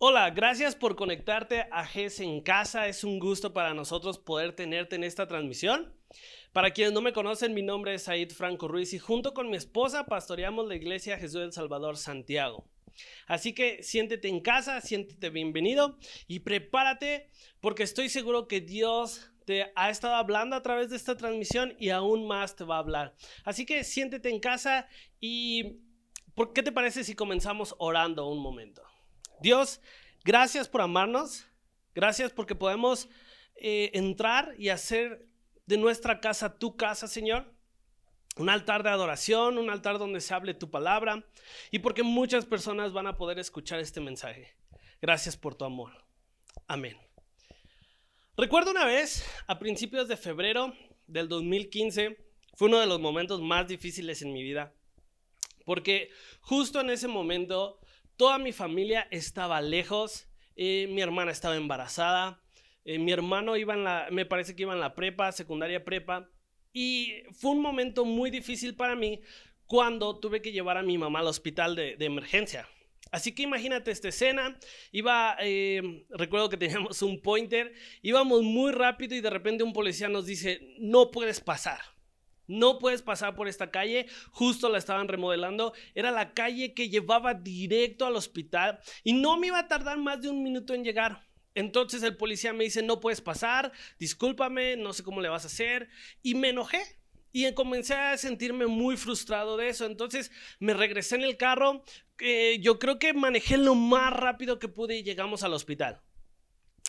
Hola, gracias por conectarte a GES en casa. Es un gusto para nosotros poder tenerte en esta transmisión. Para quienes no me conocen, mi nombre es Said Franco Ruiz y junto con mi esposa pastoreamos la iglesia Jesús del Salvador Santiago. Así que siéntete en casa, siéntete bienvenido y prepárate porque estoy seguro que Dios te ha estado hablando a través de esta transmisión y aún más te va a hablar. Así que siéntete en casa y ¿por qué te parece si comenzamos orando un momento? Dios, gracias por amarnos, gracias porque podemos entrar y hacer de nuestra casa tu casa, Señor. Un altar de adoración, un altar donde se hable tu palabra y porque muchas personas van a poder escuchar este mensaje. Gracias por tu amor. Amén. Recuerdo una vez, a principios de febrero del 2015, fue uno de los momentos más difíciles en mi vida, porque justo en ese momento toda mi familia estaba lejos, mi hermana estaba embarazada, mi hermano me parece que iba en la prepa, secundaria prepa, y fue un momento muy difícil para mí cuando tuve que llevar a mi mamá al hospital de emergencia. Así que imagínate esta escena, recuerdo que teníamos un pointer, íbamos muy rápido y de repente un policía nos dice, no puedes pasar. No puedes pasar por esta calle, justo la estaban remodelando, era la calle que llevaba directo al hospital y no me iba a tardar más de un minuto en llegar. Entonces el policía me dice, no puedes pasar, discúlpame, no sé cómo le vas a hacer, y me enojé. Y comencé a sentirme muy frustrado de eso. Entonces me regresé en el carro, yo creo que manejé lo más rápido que pude y llegamos al hospital.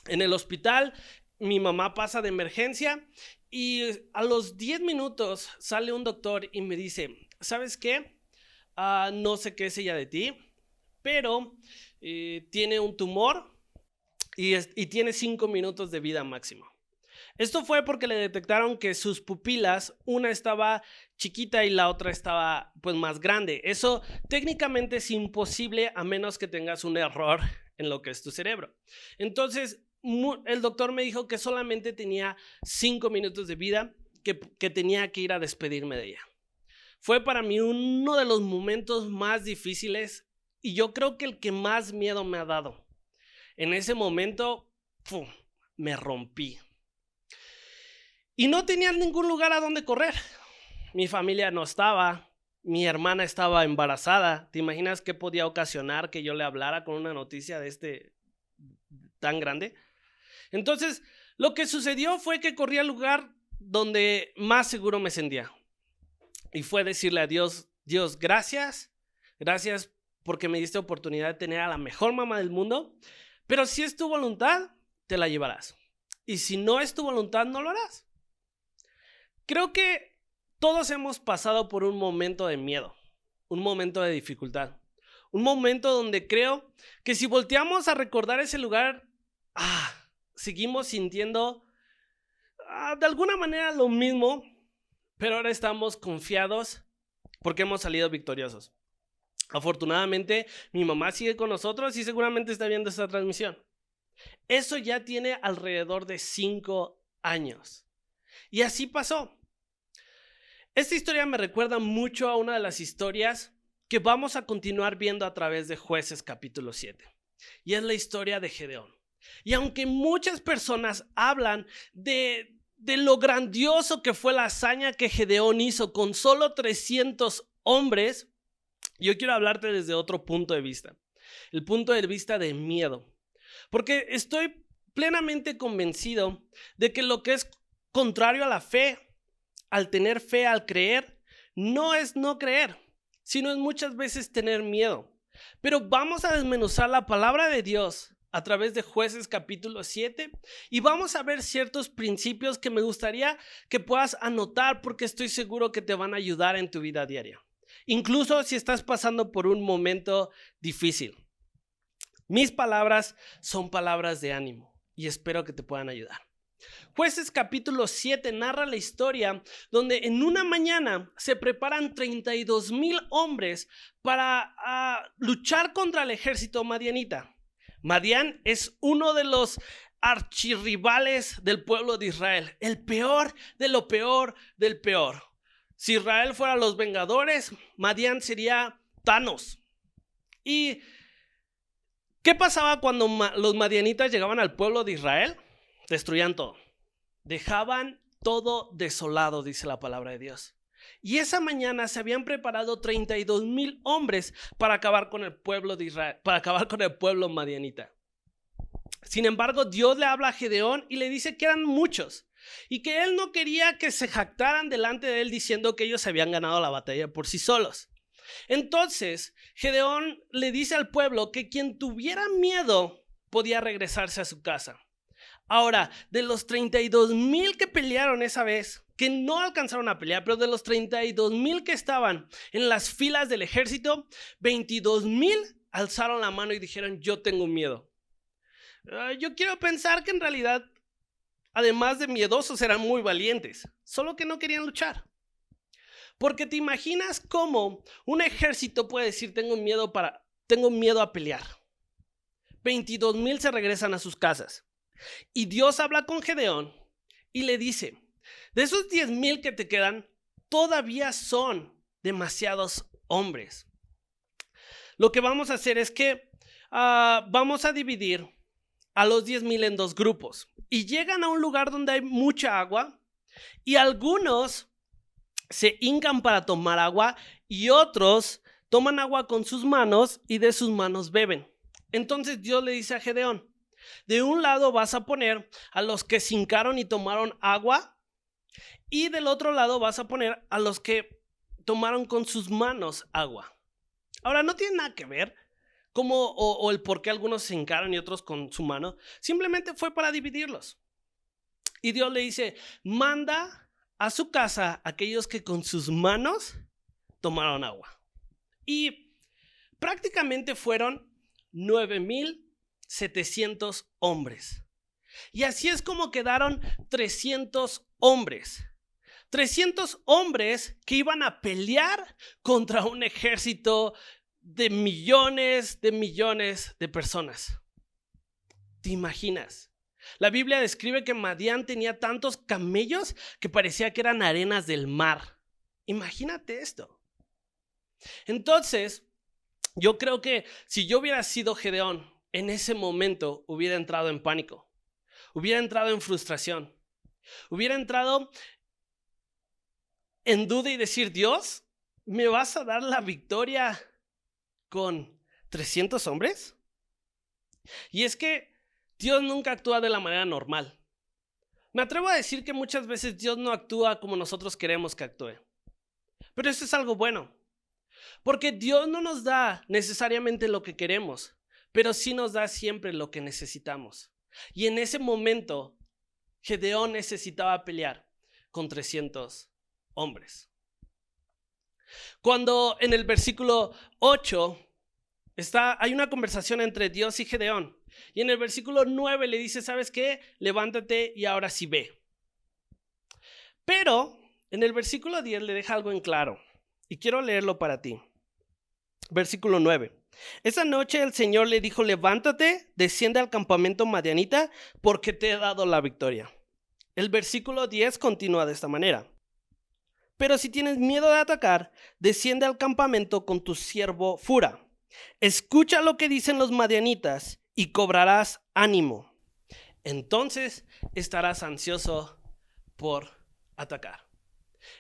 En el hospital mi mamá pasa de emergencia y a los 10 minutos sale un doctor y me dice, ¿sabes qué? No sé qué es ella de ti, pero tiene un tumor y tiene 5 minutos de vida máximo. Esto fue porque le detectaron que sus pupilas, una estaba chiquita y la otra estaba pues más grande. Eso técnicamente es imposible a menos que tengas un error en lo que es tu cerebro. Entonces, el doctor me dijo que solamente tenía 5 minutos de vida, que tenía que ir a despedirme de ella. Fue para mí uno de los momentos más difíciles y yo creo que el que más miedo me ha dado. En ese momento, ¡pum!, me rompí. Y no tenía ningún lugar a donde correr. Mi familia no estaba, mi hermana estaba embarazada. ¿Te imaginas qué podía ocasionar que yo le hablara con una noticia de este tan grande? Entonces, lo que sucedió fue que corrí al lugar donde más seguro me sentía. Y fue decirle a Dios, Dios, gracias porque me diste oportunidad de tener a la mejor mamá del mundo, pero si es tu voluntad, te la llevarás. Y si no es tu voluntad, no lo harás. Creo que todos hemos pasado por un momento de miedo, un momento de dificultad, un momento donde creo que si volteamos a recordar ese lugar, seguimos sintiendo de alguna manera lo mismo, pero ahora estamos confiados porque hemos salido victoriosos. Afortunadamente, mi mamá sigue con nosotros y seguramente está viendo esta transmisión. Eso ya tiene alrededor de 5 años. Y así pasó. Esta historia me recuerda mucho a una de las historias que vamos a continuar viendo a través de Jueces capítulo 7. Y es la historia de Gedeón. Y aunque muchas personas hablan de lo grandioso que fue la hazaña que Gedeón hizo con solo 300 hombres, yo quiero hablarte desde otro punto de vista. El punto de vista de miedo. Porque estoy plenamente convencido de que lo que es contrario a la fe, al tener fe, al creer, no es no creer, sino es muchas veces tener miedo. Pero vamos a desmenuzar la palabra de Dios a través de Jueces capítulo 7 y vamos a ver ciertos principios que me gustaría que puedas anotar porque estoy seguro que te van a ayudar en tu vida diaria. Incluso si estás pasando por un momento difícil. Mis palabras son palabras de ánimo y espero que te puedan ayudar. Jueces capítulo 7 narra la historia donde en una mañana se preparan 32,000 hombres para luchar contra el ejército madianita. Madián es uno de los archirrivales del pueblo de Israel, el peor de lo peor del peor. Si Israel fuera los Vengadores, Madián sería Thanos. Y ¿Qué pasaba cuando los madianitas llegaban al pueblo de Israel? Destruían todo. Dejaban todo desolado, dice la palabra de Dios. Y esa mañana se habían preparado 32,000 hombres para acabar con el pueblo de Israel, para acabar con el pueblo madianita. Sin embargo, Dios le habla a Gedeón y le dice que eran muchos y que él no quería que se jactaran delante de él diciendo que ellos habían ganado la batalla por sí solos. Entonces, Gedeón le dice al pueblo que quien tuviera miedo podía regresarse a su casa. Ahora, de los 32,000 que pelearon esa vez, que no alcanzaron a pelear, pero de los 32,000 que estaban en las filas del ejército, 22,000 alzaron la mano y dijeron: yo tengo miedo. Yo quiero pensar que en realidad, además de miedosos, eran muy valientes, solo que no querían luchar. Porque te imaginas cómo un ejército puede decir: tengo miedo a pelear. 22,000 se regresan a sus casas. Y Dios habla con Gedeón y le dice: de esos 10,000 que te quedan, todavía son demasiados hombres. Lo que vamos a hacer es que vamos a dividir a los 10,000 en dos grupos. Y llegan a un lugar donde hay mucha agua y algunos se hincan para tomar agua y otros toman agua con sus manos y de sus manos beben. Entonces Dios le dice a Gedeón: de un lado vas a poner a los que se hincaron y tomaron agua, y del otro lado vas a poner a los que tomaron con sus manos agua. Ahora, no tiene nada que ver cómo o el por qué algunos se hincaron y otros con su mano. Simplemente fue para dividirlos. Y Dios le dice: manda a su casa aquellos que con sus manos tomaron agua. Y prácticamente fueron 9,700 hombres. Y así es como quedaron 300 hombres. 300 hombres que iban a pelear contra un ejército de millones de personas. ¿Te imaginas? La Biblia describe que Madián tenía tantos camellos que parecía que eran arenas del mar. Imagínate esto. Entonces, yo creo que si yo hubiera sido Gedeón, en ese momento hubiera entrado en pánico, hubiera entrado en frustración, hubiera entrado en duda y decir: Dios, ¿me vas a dar la victoria con 300 hombres? Y es que Dios nunca actúa de la manera normal. Me atrevo a decir que muchas veces Dios no actúa como nosotros queremos que actúe. Pero eso es algo bueno, porque Dios no nos da necesariamente lo que queremos, pero sí nos da siempre lo que necesitamos. Y en ese momento, Gedeón necesitaba pelear con 300 hombres. Cuando en el versículo 8 hay una conversación entre Dios y Gedeón, y en el versículo 9 le dice: ¿sabes qué? Levántate y ahora sí ve. Pero en el versículo 10 le deja algo en claro, y quiero leerlo para ti. Versículo 9. Esa noche el Señor le dijo: levántate, desciende al campamento madianita, porque te he dado la victoria. El versículo 10 continúa de esta manera: pero si tienes miedo de atacar, desciende al campamento con tu siervo Fura. Escucha lo que dicen los madianitas y cobrarás ánimo. Entonces estarás ansioso por atacar.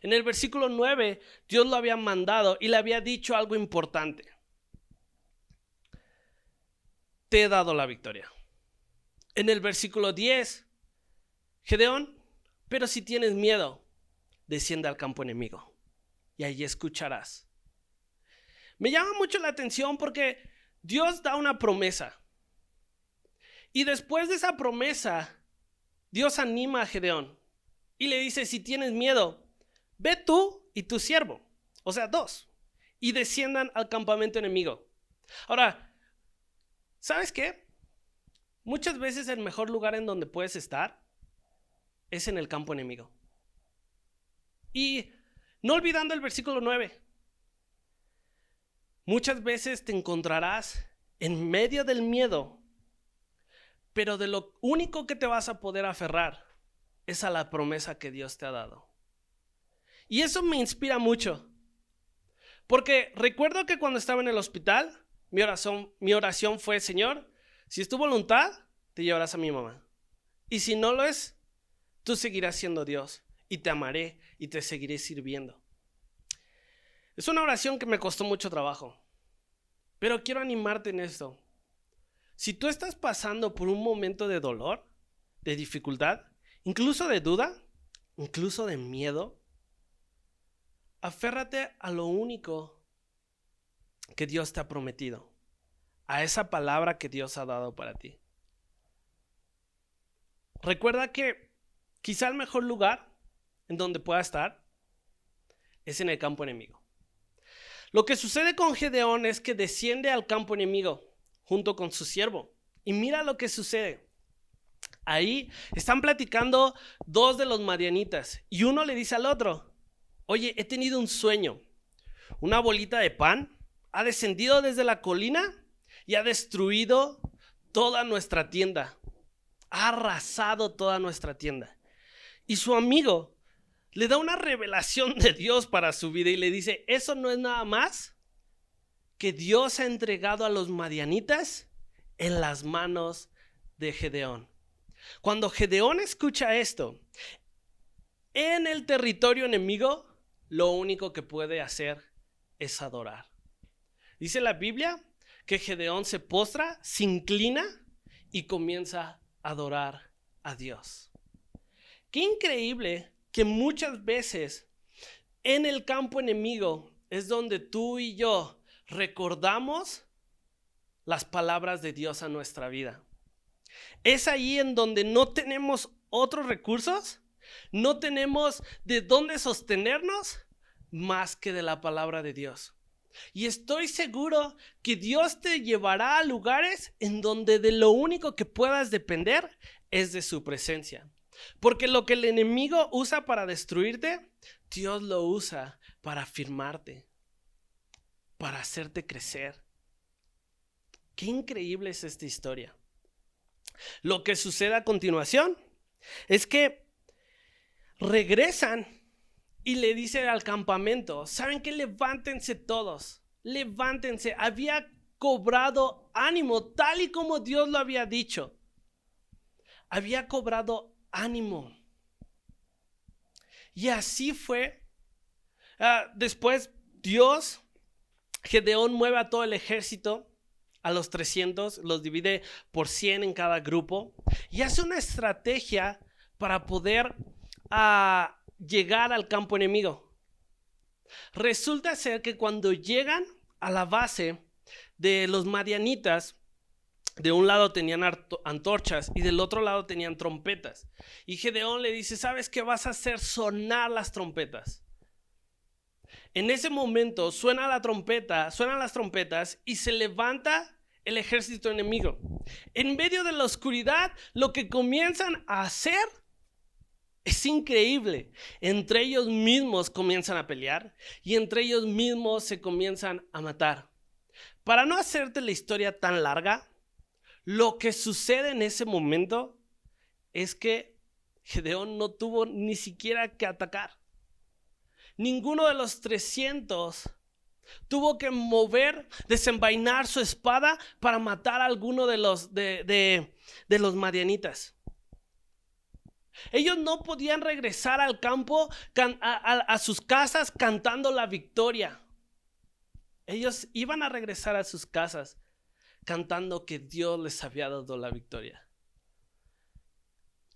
En el versículo 9, Dios lo había mandado y le había dicho algo importante: te he dado la victoria. En el versículo 10, Gedeón: pero si tienes miedo, desciende al campo enemigo y allí escucharás. Me llama mucho la atención porque Dios da una promesa. Y después de esa promesa, Dios anima a Gedeón y le dice: si tienes miedo, ve tú y tu siervo, o sea, dos, y desciendan al campamento enemigo. Ahora, ¿sabes qué? Muchas veces el mejor lugar en donde puedes estar es en el campo enemigo. Y no olvidando el versículo 9, muchas veces te encontrarás en medio del miedo, pero de lo único que te vas a poder aferrar es a la promesa que Dios te ha dado. Y eso me inspira mucho, porque recuerdo que cuando estaba en el hospital, mi oración fue: Señor, Si es tu voluntad, te llevarás a mi mamá. Y si no lo es, tú seguirás siendo Dios y te amaré y te seguiré sirviendo. Es una oración que me costó mucho trabajo, pero quiero animarte en esto. Si tú estás pasando por un momento de dolor, de dificultad, incluso de duda, incluso de miedo, aférrate a lo único que Dios te ha prometido, a esa palabra que Dios ha dado para ti. Recuerda que quizá el mejor lugar en donde pueda estar es en el campo enemigo. Lo que sucede con Gedeón es que desciende al campo enemigo junto con su siervo. Y mira lo que sucede. Ahí están platicando dos de los madianitas y uno le dice al otro: oye, he tenido un sueño. Una bolita de pan ha descendido desde la colina y ha destruido toda nuestra tienda. Ha arrasado toda nuestra tienda. Y su amigo le da una revelación de Dios para su vida y le dice: eso no es nada más que Dios ha entregado a los madianitas en las manos de Gedeón. Cuando Gedeón escucha esto, en el territorio enemigo, lo único que puede hacer es adorar. Dice la Biblia que Gedeón se postra, se inclina y comienza a adorar a Dios. Qué increíble que muchas veces en el campo enemigo es donde tú y yo recordamos las palabras de Dios a nuestra vida. Es ahí en donde no tenemos otros recursos, no tenemos de dónde sostenernos más que de la palabra de Dios. Y estoy seguro que Dios te llevará a lugares en donde de lo único que puedas depender es de su presencia. Porque lo que el enemigo usa para destruirte, Dios lo usa para afirmarte, para hacerte crecer. Qué increíble es esta historia. Lo que sucede a continuación es que regresan y le dicen al campamento: ¿saben qué? Levántense todos, levántense. Había cobrado ánimo, tal y como Dios lo había dicho. Había cobrado ánimo. Y así fue. Después Gedeón mueve a todo el ejército, a los 300, los divide por 100 en cada grupo y hace una estrategia para poder llegar al campo enemigo. Resulta ser que cuando llegan a la base de los madianitas, de un lado tenían antorchas y del otro lado tenían trompetas. Y Gedeón le dice: ¿sabes qué? Vas a hacer sonar las trompetas. En ese momento suenan las trompetas y se levanta el ejército enemigo. En medio de la oscuridad, lo que comienzan a hacer es increíble. Entre ellos mismos comienzan a pelear y entre ellos mismos se comienzan a matar. Para no hacerte la historia tan larga, lo que sucede en ese momento es que Gedeón no tuvo ni siquiera que atacar. Ninguno de los 300 tuvo que desenvainar su espada para matar a alguno de los madianitas. Ellos no podían regresar al campo, a sus casas cantando la victoria. Ellos iban a regresar a sus casas cantando que Dios les había dado la victoria.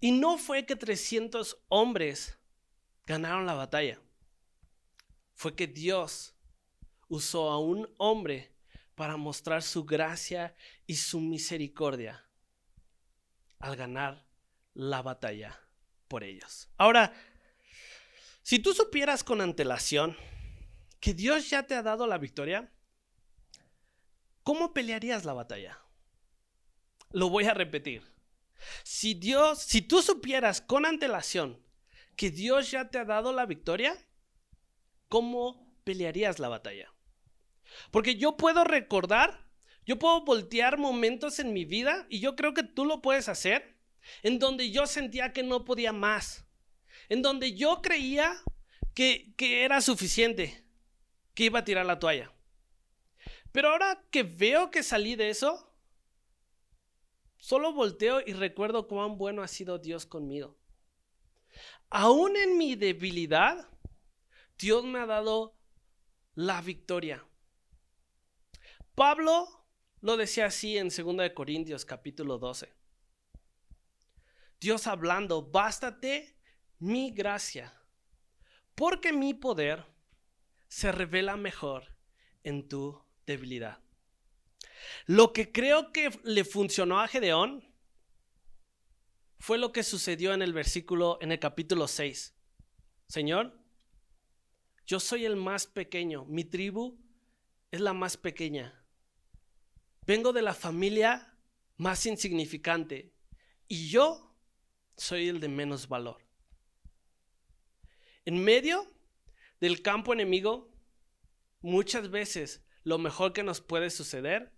Y no fue que 300 hombres ganaron la batalla. Fue que Dios usó a un hombre para mostrar su gracia y su misericordia al ganar la batalla por ellos. Ahora, si tú supieras con antelación que Dios ya te ha dado la victoria, ¿cómo pelearías la batalla? Lo voy a repetir. Si tú supieras con antelación que Dios ya te ha dado la victoria, ¿cómo pelearías la batalla? Porque yo puedo voltear momentos en mi vida, y yo creo que tú lo puedes hacer, en donde yo sentía que no podía más, en donde yo creía que era suficiente, que iba a tirar la toalla. Pero ahora que veo que salí de eso, solo volteo y recuerdo cuán bueno ha sido Dios conmigo. Aún en mi debilidad, Dios me ha dado la victoria. Pablo lo decía así en 2 Corintios capítulo 12. Dios hablando, bástate mi gracia, porque mi poder se revela mejor en tu debilidad. Lo que creo que le funcionó a Gedeón fue lo que sucedió en el capítulo 6. Señor, yo soy el más pequeño, mi tribu es la más pequeña. Vengo de la familia más insignificante y yo soy el de menos valor. En medio del campo enemigo, muchas veces lo mejor que nos puede suceder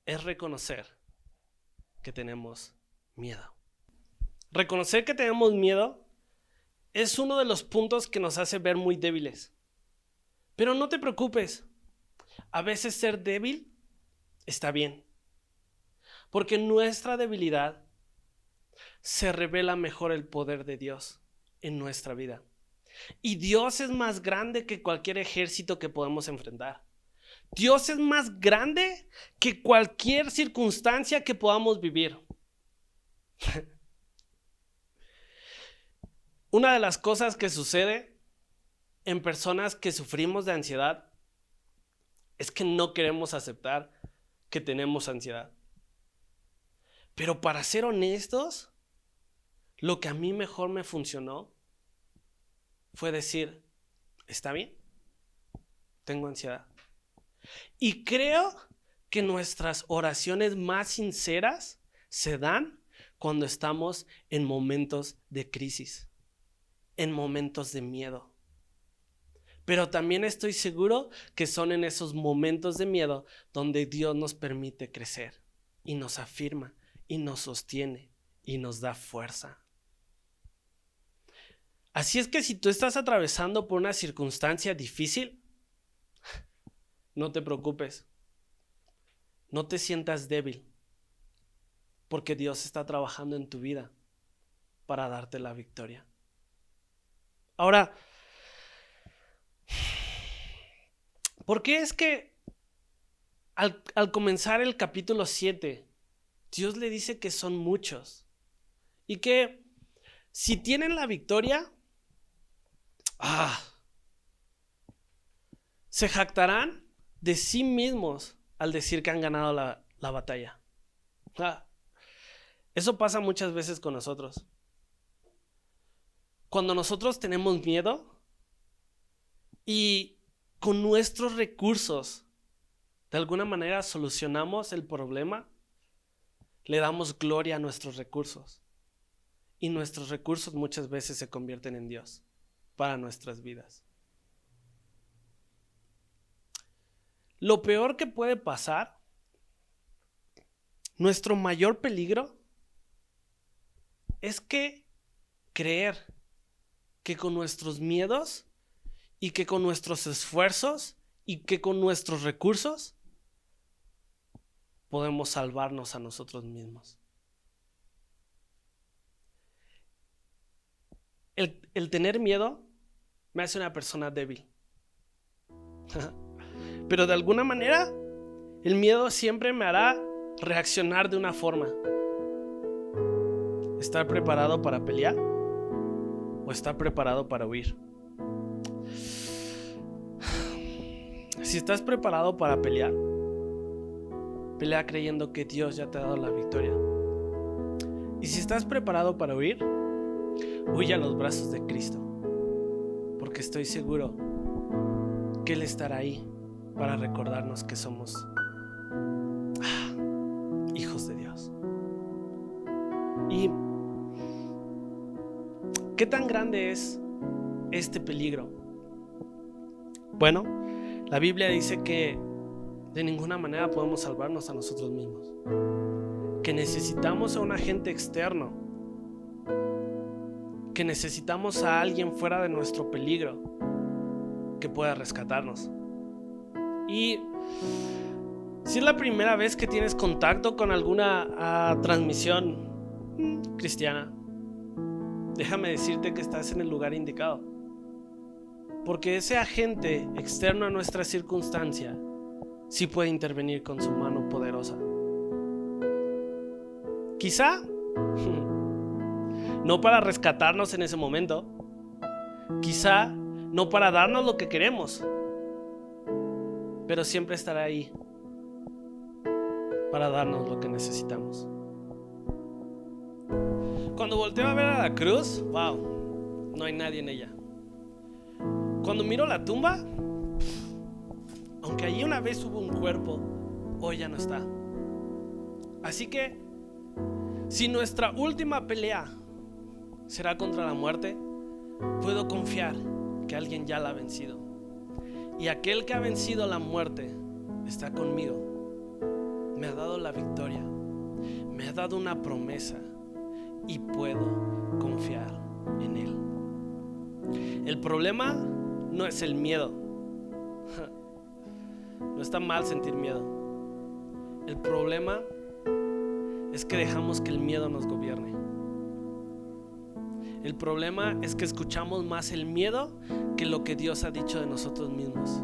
es reconocer que tenemos miedo. Reconocer que tenemos miedo es uno de los puntos que nos hace ver muy débiles. Pero no te preocupes, a veces ser débil está bien, porque en nuestra debilidad se revela mejor el poder de Dios en nuestra vida. Y Dios es más grande que cualquier ejército que podemos enfrentar. Dios es más grande que cualquier circunstancia que podamos vivir. Una de las cosas que sucede en personas que sufrimos de ansiedad es que no queremos aceptar que tenemos ansiedad. Pero para ser honestos, lo que a mí mejor me funcionó fue decir, está bien, tengo ansiedad. Y creo que nuestras oraciones más sinceras se dan cuando estamos en momentos de crisis, en momentos de miedo. Pero también estoy seguro que son en esos momentos de miedo donde Dios nos permite crecer y nos afirma y nos sostiene y nos da fuerza. Así es que si tú estás atravesando por una circunstancia difícil, no te preocupes, no te sientas débil, porque Dios está trabajando en tu vida para darte la victoria. Ahora, ¿por qué es que al comenzar el capítulo 7, Dios le dice que son muchos y que si tienen la victoria, se jactarán de sí mismos al decir que han ganado la batalla? Eso pasa muchas veces con nosotros. Cuando nosotros tenemos miedo y con nuestros recursos de alguna manera solucionamos el problema, le damos gloria a nuestros recursos. Y nuestros recursos muchas veces se convierten en Dios para nuestras vidas. Lo peor que puede pasar, nuestro mayor peligro, es que creer que con nuestros miedos y que con nuestros esfuerzos y que con nuestros recursos podemos salvarnos a nosotros mismos. El tener miedo me hace una persona débil. Pero de alguna manera, el miedo siempre me hará reaccionar de una forma. ¿Estar preparado para pelear o estar preparado para huir? Si estás preparado para pelear, pelea creyendo que Dios ya te ha dado la victoria. Y si estás preparado para huir, huye a los brazos de Cristo, porque estoy seguro que Él estará ahí para recordarnos que somos hijos de Dios. ¿Y qué tan grande es este peligro? Bueno, la Biblia dice que de ninguna manera podemos salvarnos a nosotros mismos, que necesitamos a un agente externo, que necesitamos a alguien fuera de nuestro peligro que pueda rescatarnos. Y Si es la primera vez que tienes contacto con alguna transmisión cristiana, déjame decirte que estás en el lugar indicado. Porque ese agente externo a nuestra circunstancia sí puede intervenir con su mano poderosa. Quizá no para rescatarnos en ese momento, quizá no para darnos lo que queremos, pero siempre estará ahí para darnos lo que necesitamos. Cuando volteo a ver a la cruz, wow, no hay nadie en ella. Cuando miro la tumba, aunque allí una vez hubo un cuerpo, hoy ya no está. Así que, si nuestra última pelea será contra la muerte, puedo confiar que alguien ya la ha vencido. Y aquel que ha vencido la muerte está conmigo. Me ha dado la victoria, me ha dado una promesa y puedo confiar en Él. El problema no es el miedo. No está mal sentir miedo. El problema es que dejamos que el miedo nos gobierne. El problema es que escuchamos más el miedo que lo que Dios ha dicho de nosotros mismos.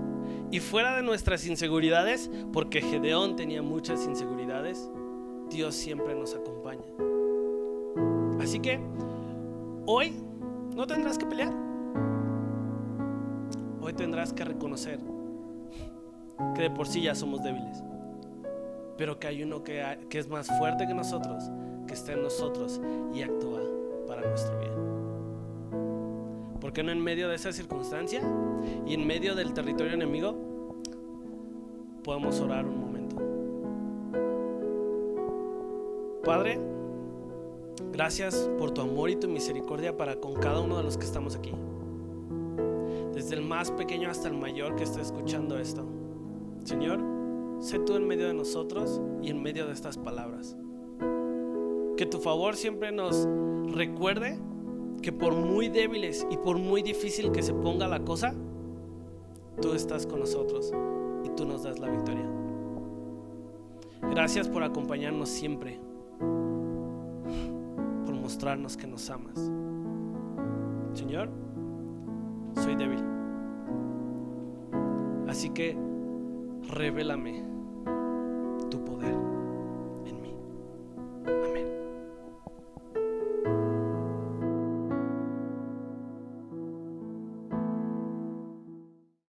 Y fuera de nuestras inseguridades, porque Gedeón tenía muchas inseguridades, Dios siempre nos acompaña. Así que hoy no tendrás que pelear. Hoy tendrás que reconocer que de por sí ya somos débiles, pero que hay uno que es más fuerte que nosotros, que está en nosotros y actúa para nuestro bien. ¿Por qué no en medio de esa circunstancia y en medio del territorio enemigo podemos orar un momento? Padre, gracias por tu amor y tu misericordia para con cada uno de los que estamos aquí, desde el más pequeño hasta el mayor que está escuchando esto. Señor, sé tú en medio de nosotros y en medio de estas palabras. Que tu favor siempre nos recuerde que por muy débiles y por muy difícil que se ponga la cosa, tú estás con nosotros y tú nos das la victoria. Gracias por acompañarnos siempre, por mostrarnos que nos amas. Señor, soy débil, así que revélame